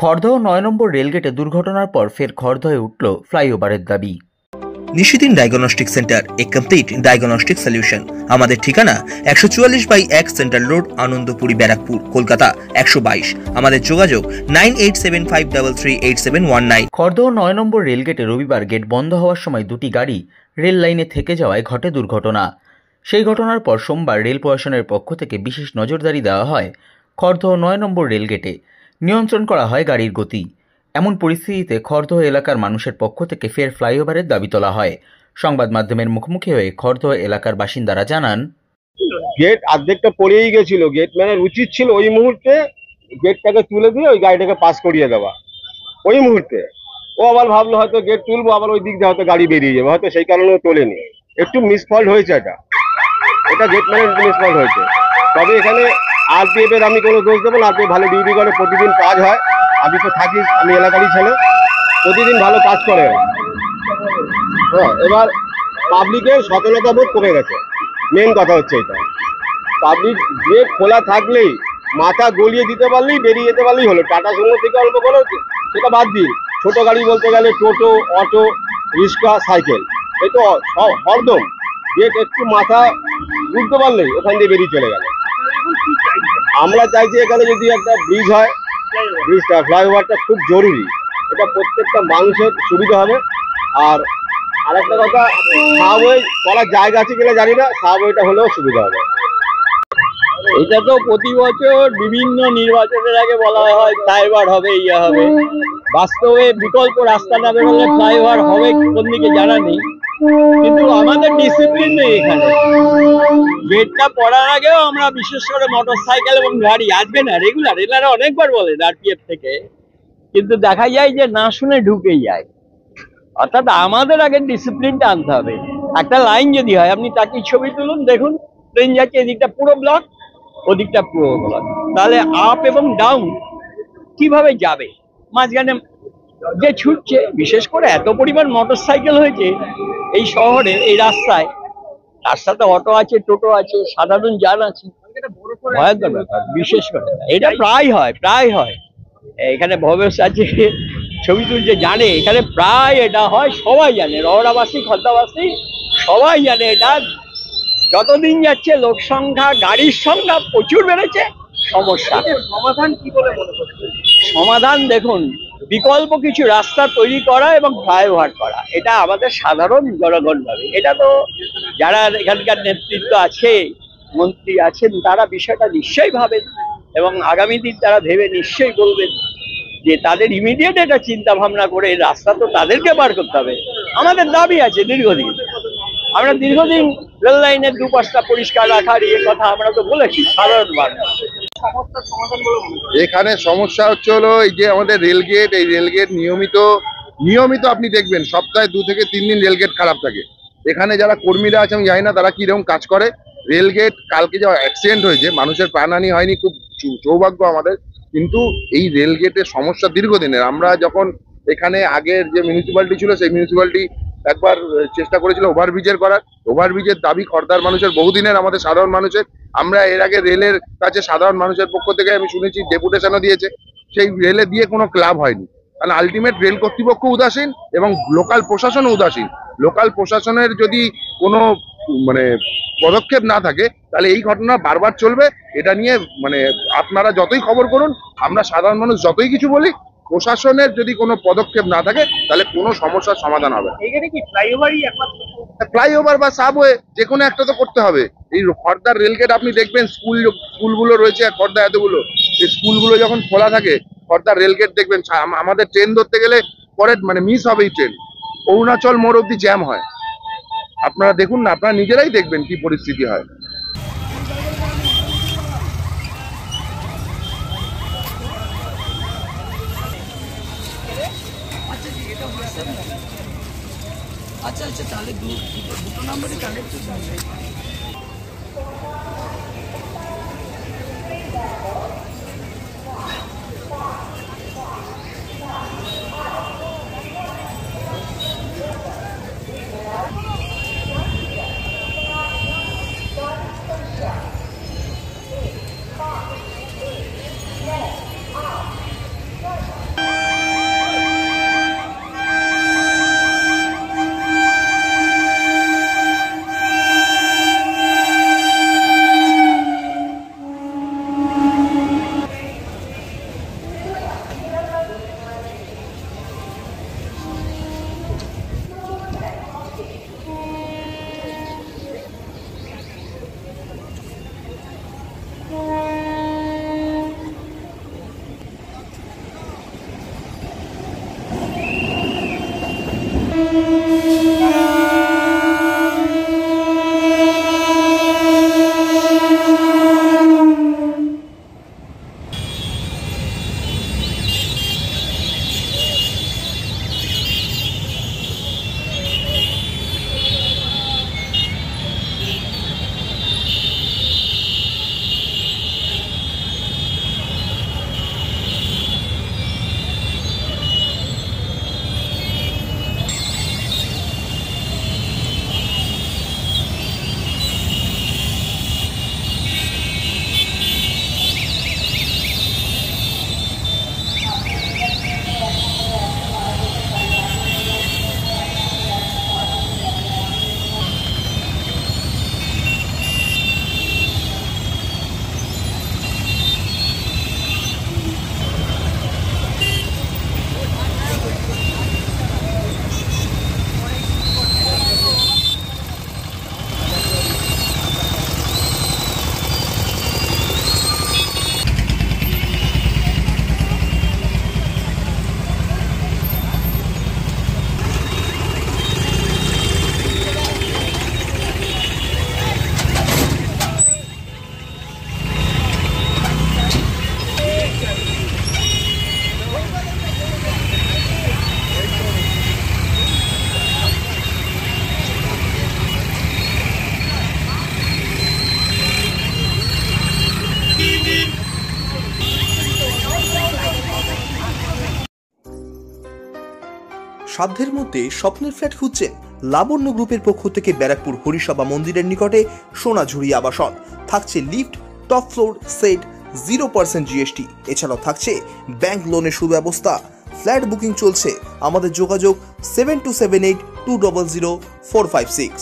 খড়দহ ৯ নম্বর রেলগেটে দুর্ঘটনার পর ফের খড়দহে উঠল ফ্লাইওভারের দাবি। নিশিদিন ডায়াগনস্টিক সেন্টার, এ কমপ্লিট ডায়াগনস্টিক সলিউশন। আমাদের ঠিকানা ১৪৪/১ সেন্ট্রাল রোড, আনন্দপুরি, ব্যারাকপুর, কলকাতা ১২২। আমাদের যোগাযোগ 9875338719। খড়দহ ৯ নম্বর রেলগেটে রবিবার গেট বন্ধ হওয়ার সময় দুটি গাড়ি রেল লাইনে থেকে যাওয়ায় ঘটে দুর্ঘটনা। সেই ঘটনার পর সোমবার রেল প্রশাসনের পক্ষ থেকে বিশেষ নজরদারি দেওয়া হয় খড়দহ ৯ নম্বর রেলগেটে। নিয়ন্ত্রণ করা হয় গাড়ির গতি। এমন পরিস্থিতিতে খড়দহ এলাকার মানুষের পক্ষ থেকে ফের ফ্লাইওভারের দাবি তোলা হয়। সংবাদ মাধ্যমের মুখোমুখি হয়ে খড়দহ এলাকার বাসিন্দারা জানান, গেট অর্ধেকটা পড়েই গেছিল। গেটম্যানের উচিত ছিল ওই মুহূর্তে গেটটাকে তুলে দিয়ে ওই গাড়িটাকে পাস করিয়ে দেওয়া। ওই মুহূর্তে ও আবার ভাবলো হয়তো গেট তুলবো, আবার ওই দিক দিয়ে হয়তো গাড়ি বেরিয়ে যাবে, হয়তো সেই কারণে তোলেনি। একটু মিসফল্ট হয়েছে, এটা গেটম্যানের মিসফল্ট হয়েছে। তবে এখানে আরপিএফ এর আমি কোনো দোষ দেবো না। আরপিএফ ভালো ডিউটি করে, প্রতিদিন কাজ হয়। আমি তো থাকি, আমি এলাকারই ছেলে, প্রতিদিন ভালো কাজ করে। হ্যাঁ, এবার পাবলিকের সচেতনতা বোধ কমে গেছে, মেন কথা হচ্ছে এটা। পাবলিক গেট খোলা থাকলেই মাথা গলিয়ে দিতে পারলেই বেরিয়ে যেতে পারলেই হলো। টাটা সুমো থেকে অল্প করে সেটা বাদ দিন, ছোট গাড়ি বলতে গেলে টোটো, অটো, রিক্সা, সাইকেল, এই তো হরদম গেট একটু মাথা বুঝতে পারলেই ওখান দিয়ে বেরিয়ে চলে গেল। আমরা চাইছি এখানে যদি একটা ব্রিজ হয়, ব্রিজটা ফ্লাইওভারটা খুব জরুরি। এটা প্রত্যেকটা মানুষের সুবিধা হবে। আর আরেকটা কথা, সাবওয়ে করার জায়গা আছে কিনা জানি না, সাবওয়েটা হলেও সুবিধা হবে। এটা তো প্রতি বছর বিভিন্ন নির্বাচনের আগে বলা হয় ফ্লাইওভার হবে, ইয়ে হবে। বাস্তবে বিকল্প রাস্তা না বেরোলে ফ্লাইওভার হবে কোন দিকে জানা নেই। কিন্তু আমাদের ডিসিপ্লিন নেই এখানে। গেটটা পড়ার আগেও আমরা বিশেষ করে মোটর সাইকেল এবং গাড়ি আসবে না রেগুলার, এনারা অনেকবার বলেন আরপিএফ থেকে, কিন্তু দেখা যায় যে না শুনে ঢুকেই যায়। অর্থাৎ আমাদের আগে ডিসিপ্লিনটা আনতে হবে। একটা লাইন যদি হয়, আপনি তাকে ছবি তুলুন, দেখুন ট্রেন যাচ্ছে, এদিকটা পুরো ব্লক, ওদিকটা পুরো ব্লক, তাহলে আপ এবং ডাউন কিভাবে যাবে? মাঝখানে যে ছুটছে, বিশেষ করে এত পরিমাণ মোটর সাইকেল হয়েছে এই শহরে, এই রাস্তায়। রাস্তাতে অটো আছে, টোটো আছে, সাধারণ যান আছে, ভয়ঙ্কর ব্যাপার। বিশেষ করে এটা প্রায় হয়। এখানে ভবেশ আছে, ছবি তুলছে, জানে এখানে প্রায় এটা হয়, সবাই জানে, রওরাবাসী, খদ্দাবাসী সবাই জানে এটা। যতদিন যাচ্ছে লোক সংখ্যা, গাড়ির সংখ্যা প্রচুর বেড়েছে। সমস্যা সমাধান কি বলে মনে করছেন? সমাধান দেখুন, বিকল্প কিছু রাস্তা তৈরি করা এবং ফ্লাইওভার করা, এটা আমাদের সাধারণ জনগণ ভাবে। এটা তো যারা এখানকার নেতৃত্ব আছে, মন্ত্রী আছেন, তারা বিষয়টা নিশ্চয়ই ভাবেন এবং আগামী দিন তারা ভেবে নিশ্চয়ই বলবেন যে তাদের ইমিডিয়েট এটা চিন্তা ভাবনা করে রাস্তা তো তাদেরকে বার করতে হবে। আমাদের দাবি আছে দীর্ঘদিন, আমরা দীর্ঘদিন রেল লাইনের দুপাশটা পরিষ্কার রাখার কথা আমরা তো বলেছি সাধারণ মানুষ। এখানে সমস্যা হচ্ছে হলো এই যে আমাদের রেলগেট, এই রেলগেট নিয়মিত আপনি দেখবেন সপ্তাহে 2 থেকে 3 দিন রেলগেট খারাপ থাকে। এখানে যারা কর্মীরা আছে আমি জানি না তারা কিরকম কাজ করে। রেলগেট কালকে যে অ্যাক্সিডেন্ট হয়েছে, মানুষের প্রাণহানি হয়নি, খুব সৌভাগ্য আমাদের। কিন্তু এই রেলগেটের সমস্যা দীর্ঘদিনের। আমরা যখন এখানে আগের যে মিউনিসিপ্যালিটি ছিল, সেই মিউনিসিপ্যালিটি একবার চেষ্টা করেছিল ওভারব্রিজের করার। ওভারব্রিজের দাবি খড়দার মানুষের, বহুদিনের, আমাদের সাধারণ মানুষের। আমরা এর আগে রেলের কাছে সাধারণ মানুষের পক্ষ থেকে আমি শুনেছি ডেপুটেশনও দিয়েছে, সেই রেলে দিয়ে কোনো ক্লাব হয়নি। কারণ আলটিমেট রেল কর্তৃপক্ষ উদাসীন এবং লোকাল প্রশাসনও উদাসীন। লোকাল প্রশাসনের যদি কোনো পদক্ষেপ না থাকে তাহলে এই ঘটনা বারবার চলবে। এটা নিয়ে আপনারা যতই খবর করুন, আমরা সাধারণ মানুষ যতই কিছু বলি, প্রশাসনের যদি কোনো পদক্ষেপ না থাকে তাহলে কোনো সমস্যার সমাধান হবে। ফ্লাইওভার বা সাবওয়ে যে কোনো একটা তো করতে হবে। এই খড়দার রেলগেট আপনি দেখবেন, স্কুলগুলো রয়েছে খড়দা, এতগুলো এই স্কুলগুলো যখন খোলা থাকে, খড়দার রেলগেট দেখবেন, আমাদের ট্রেন ধরতে গেলে পরে মিস হবে এই ট্রেন। অরুণাচল মোড় অব্দি জ্যাম হয়। আপনারা দেখুন না, আপনারা নিজেরাই দেখবেন কি পরিস্থিতি হয়। আচ্ছা তাহলে দুটো নাম্বারই কানেক্ট সাধ্যের মধ্যে স্বপ্নের ফ্ল্যাট খুঁজছেন? লাবণ্য গ্রুপের পক্ষ থেকে ব্যারাকপুর হরিসভা মন্দিরের নিকটে সোনাঝুরি আবাসন। থাকছে lift, top floor, set, 0% GST। এছাড়াও থাকছে ব্যাংক লোনের সুব্যবস্থা। ফ্ল্যাট বুকিং চলছে। আমাদের যোগাযোগ 7278 200 456।